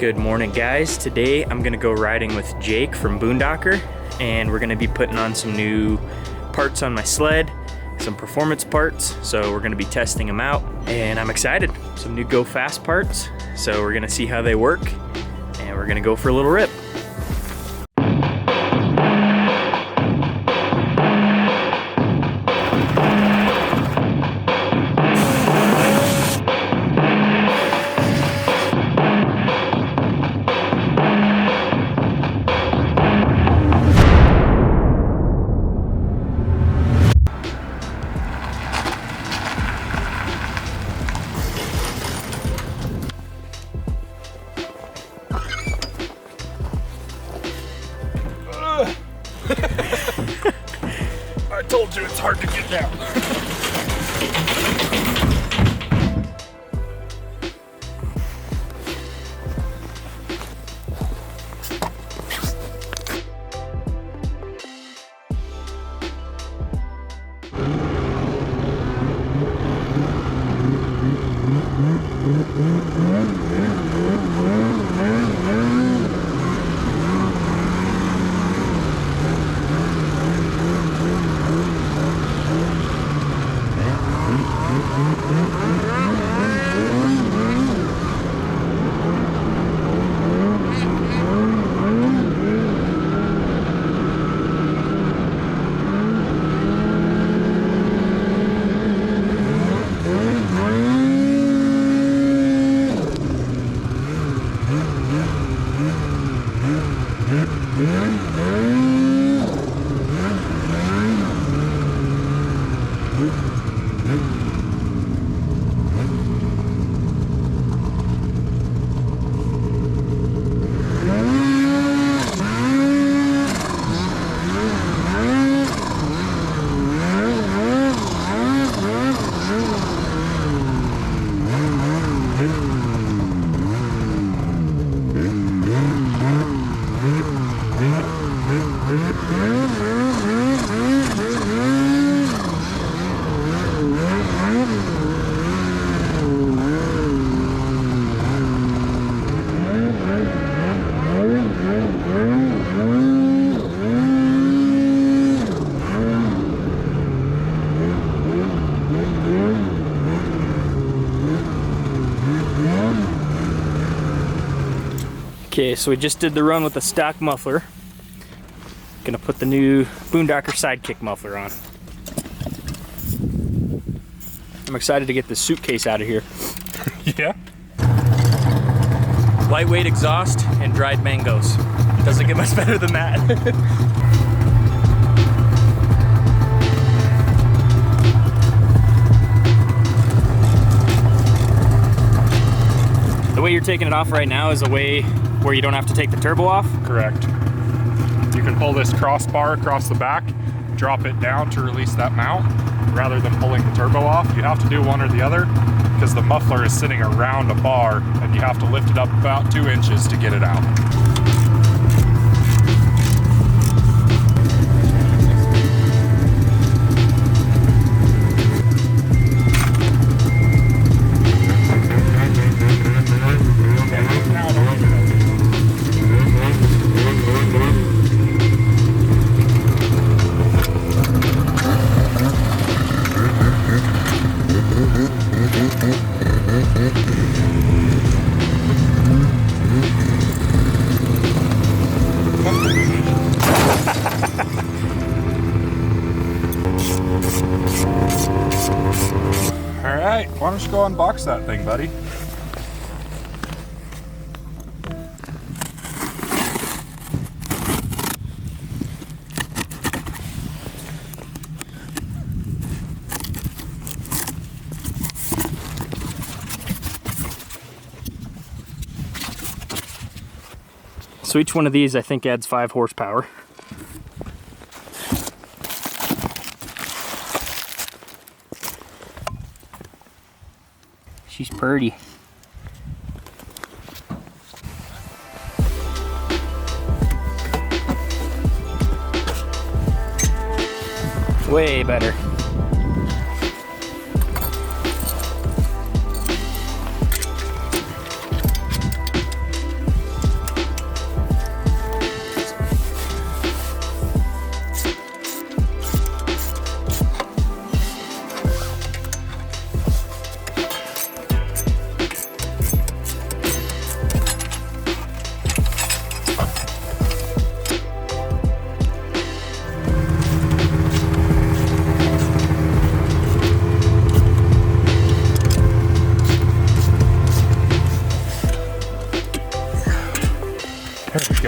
Good morning, guys. Today I'm gonna go riding with Jake from BoonDocker, and we're gonna be putting on some new parts on my sled, some performance parts. So we're gonna be testing them out, and I'm excited. Some new Go Fast parts. So we're gonna see how they work, and we're gonna go for a little rip. I told you it's hard to get down. Okay, so we just did the run with the stock muffler. Gonna put the new BoonDocker Sidekick muffler on. I'm excited to get this suitcase out of here. Yeah. Lightweight exhaust and dried mangoes. Doesn't get much better than that. The way you're taking it off right now is a way where you don't have to take the turbo off? Correct. You can pull this crossbar across the back, drop it down to release that mount, rather than pulling the turbo off. You have to do one or the other because the muffler is sitting around a bar and you have to lift it up about 2 inches to get it out. Alright, why don't you go unbox that thing, buddy? So each one of these I think adds 5 horsepower. She's pretty. Way better.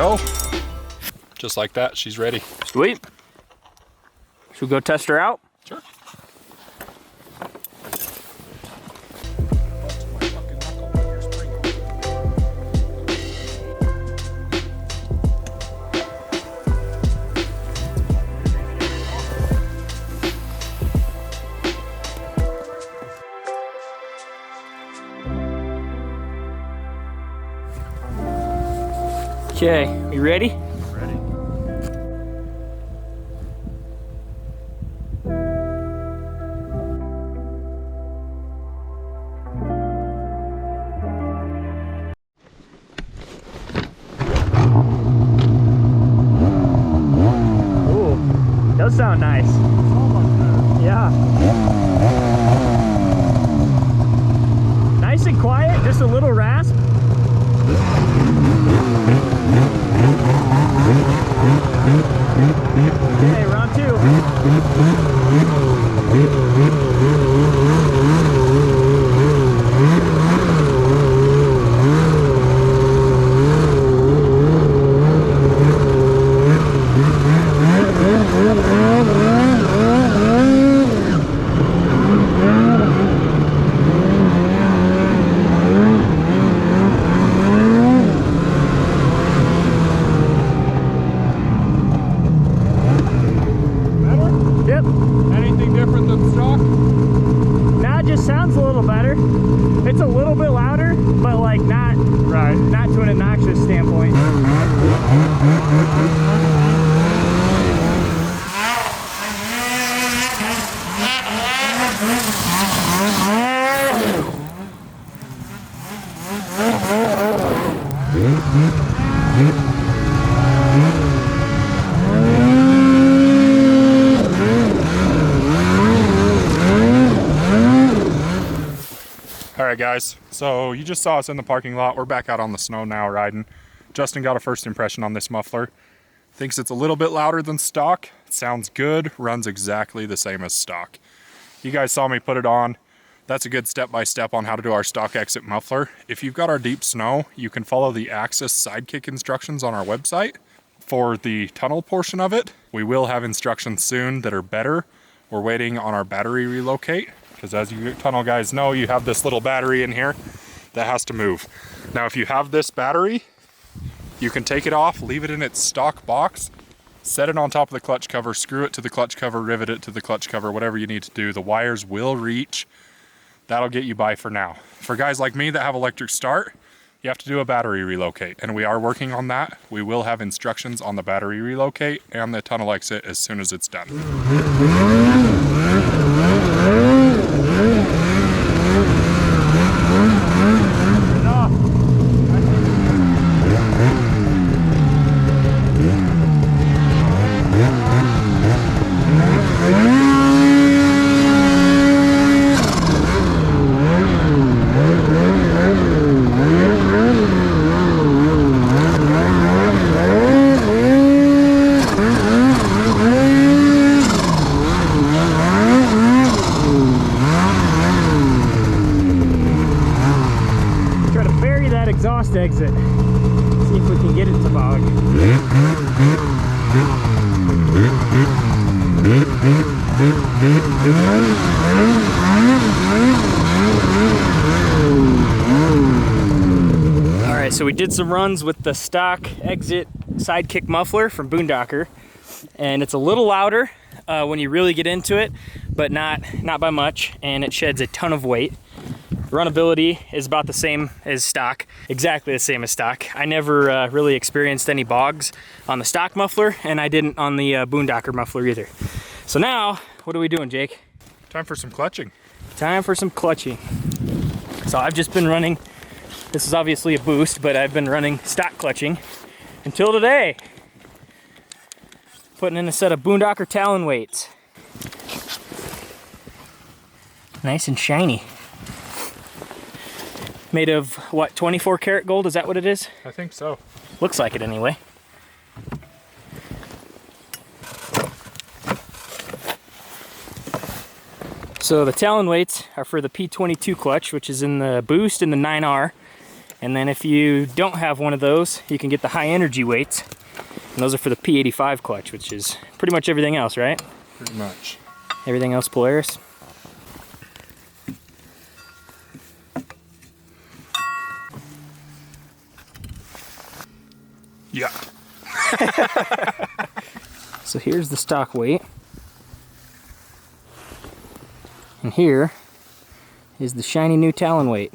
go. Just like that, she's ready. Sweet. Should we go test her out? Sure. Okay, you ready? Ready. Ooh, does sound nice. Yeah. Nice and quiet, just a little rasp. Okay, round two. Anything different than stock? Now it just sounds a little better. It's a little bit louder, but like not to an obnoxious standpoint. All right, guys, so you just saw us in the parking lot. We're back out on the snow now riding. Justin got a first impression on this muffler. Thinks it's a little bit louder than stock. It sounds good, runs exactly the same as stock. You guys saw me put it on. That's a good step-by-step on how to do our stock exit muffler. If you've got our deep snow, you can follow the Axis Sidekick instructions on our website. For the tunnel portion of it, we will have instructions soon that are better. We're waiting on our battery relocate, because as you tunnel guys know, you have this little battery in here that has to move. Now, if you have this battery, you can take it off, leave it in its stock box, set it on top of the clutch cover, screw it to the clutch cover, rivet it to the clutch cover, whatever you need to do. The wires will reach. That'll get you by for now. For guys like me that have electric start, you have to do a battery relocate, and we are working on that. We will have instructions on the battery relocate and the tunnel exit as soon as it's done. Exhaust exit. See if we can get it to bog. Alright, so we did some runs with the stock exit Sidekick muffler from BoonDocker, and it's a little louder when you really get into it, but not by much, and it sheds a ton of weight. Runnability is about the same as stock, exactly the same as stock. I never really experienced any bogs on the stock muffler, and I didn't on the BoonDocker muffler either. So now, what are we doing, Jake? Time for some clutching. Time for some clutching. So I've just been running, this is obviously a boost, but I've been running stock clutching until today. Putting in a set of BoonDocker Talon weights. Nice and shiny. Made of, what, 24 karat gold? Is that what it is? I think so. Looks like it anyway. So the Talon weights are for the P22 clutch, which is in the boost and the 9R. And then if you don't have one of those, you can get the high energy weights. And those are for the P85 clutch, which is pretty much everything else, right? Pretty much. Everything else Polaris. Yeah. So here's the stock weight. And here is the shiny new Talon weight.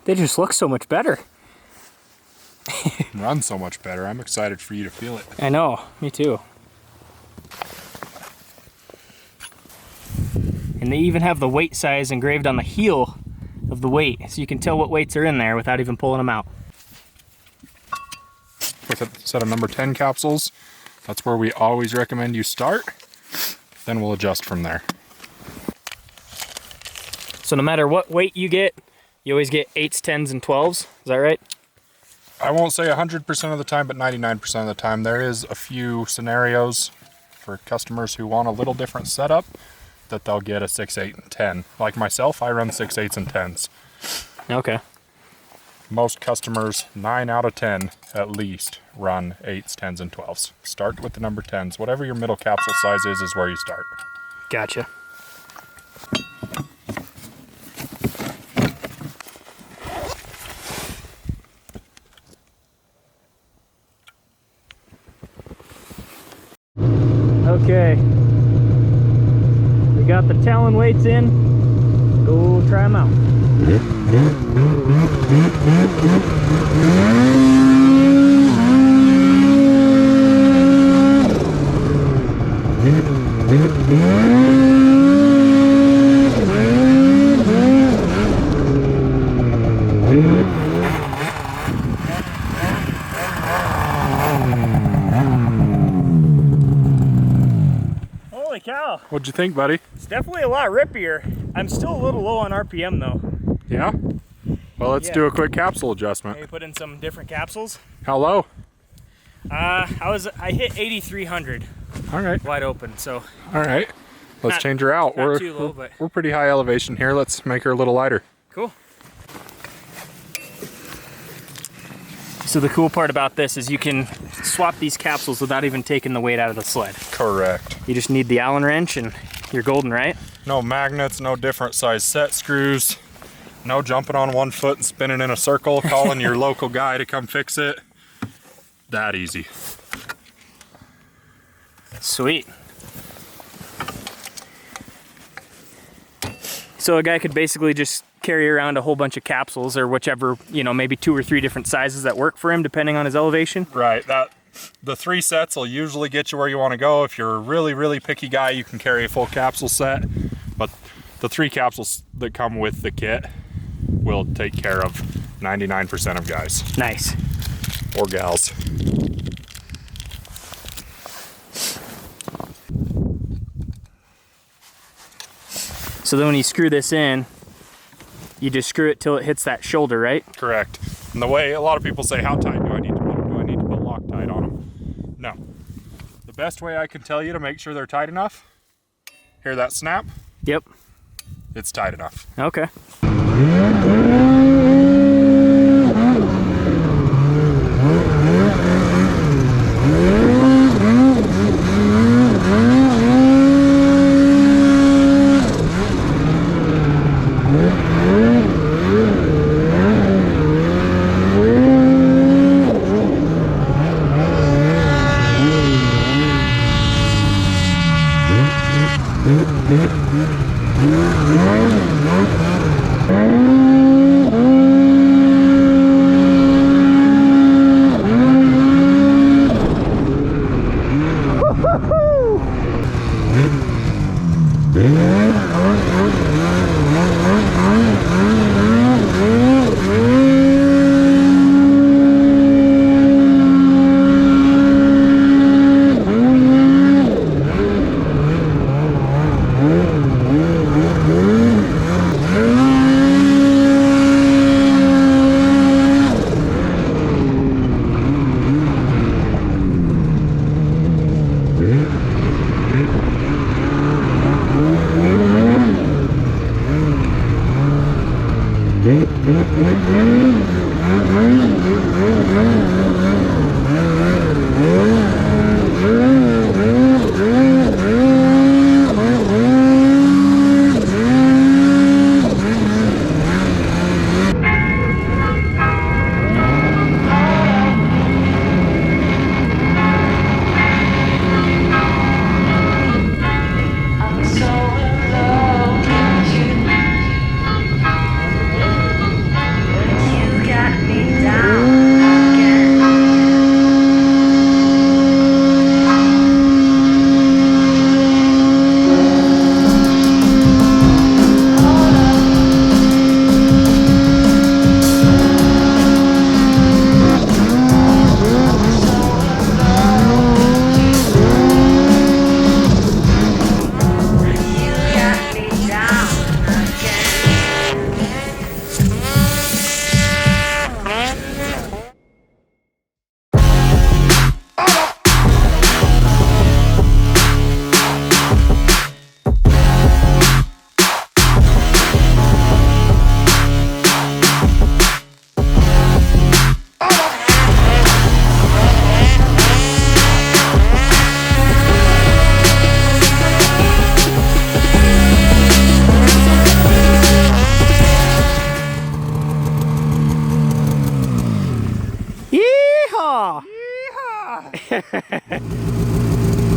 They just look so much better. Run so much better. I'm excited for you to feel it. I know, me too. And they even have the weight size engraved on the heel of the weight, so you can tell what weights are in there without even pulling them out. With a set of number 10 capsules, that's where we always recommend you start. Then we'll adjust from there. So no matter what weight you get, you always get 8s, 10s, and 12s. Is that right? I won't say 100% of the time, but 99% of the time. There is a few scenarios for customers who want a little different setup that they'll get a 6, 8, and 10. Like myself, I run 6, 8s, and 10s. Okay. Most customers, 9 out of 10 at least, run 8s, 10s, and 12s. Start with the number 10s. Whatever your middle capsule size is where you start. Gotcha. Okay, we got the Talon weights in. Go try them out. Holy cow. What'd you think, buddy? It's definitely a lot rippier. I'm still a little low on RPM though. Yeah? Well, let's do a quick capsule adjustment. Maybe put in some different capsules. How low? I hit 8,300. All right. Wide open, so. All right. Let's change her out. Not too low, but we're pretty high elevation here. Let's make her a little lighter. cool. So the cool part about this is you can swap these capsules without even taking the weight out of the sled. Correct. You just need the Allen wrench and you're golden, right? No magnets, no different size set screws, no jumping on one foot and spinning in a circle, calling your local guy to come fix it. That easy. Sweet. So a guy could basically just carry around a whole bunch of capsules or whichever, you know, maybe 2 or 3 different sizes that work for him depending on his elevation. Right, the 3 sets will usually get you where you want to go. If you're a really, really picky guy, you can carry a full capsule set, but the 3 capsules that come with the kit will take care of 99% of guys. Nice. Or gals. So then when you screw this in, you just screw it till it hits that shoulder, right? Correct. And the way a lot of people say, how tight do I need to put them? Do I need to put Loctite on them? No. The best way I can tell you to make sure they're tight enough, hear that snap? Yep. It's tight enough. Okay.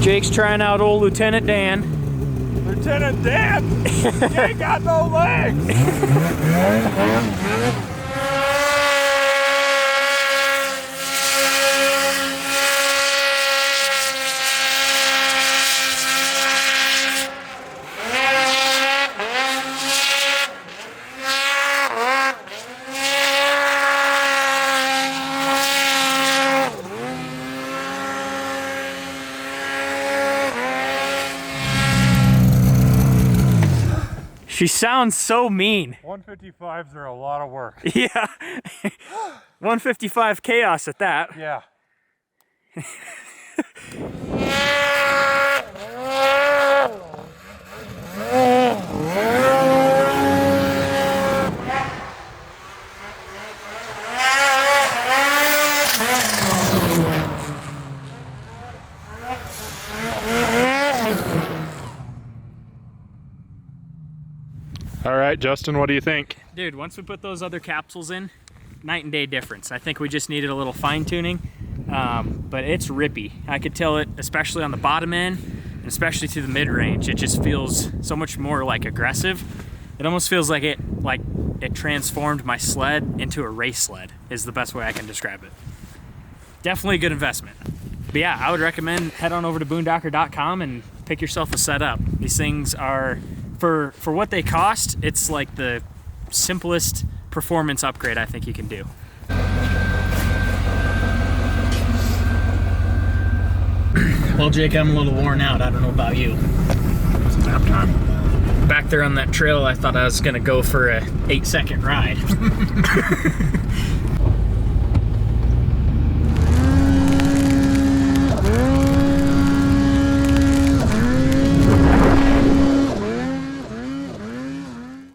Jake's trying out old Lieutenant Dan. Lieutenant Dan? You ain't got no legs! She sounds so mean. 155s are a lot of work. Yeah. 155 chaos at that. Yeah. All right, Justin, what do you think? Dude, once we put those other capsules in, night and day difference. I think we just needed a little fine tuning, but it's rippy. I could tell it, especially on the bottom end, and especially to the mid range. It just feels so much more like aggressive. It almost feels like it transformed my sled into a race sled, is the best way I can describe it. Definitely a good investment. But yeah, I would recommend head on over to boondocker.com and pick yourself a setup. These things are, for what they cost, it's like the simplest performance upgrade I think you can do. Well, Jake, I'm a little worn out. I don't know about you. It's nap time. Back there on that trail, I thought I was gonna go for a 8-second ride.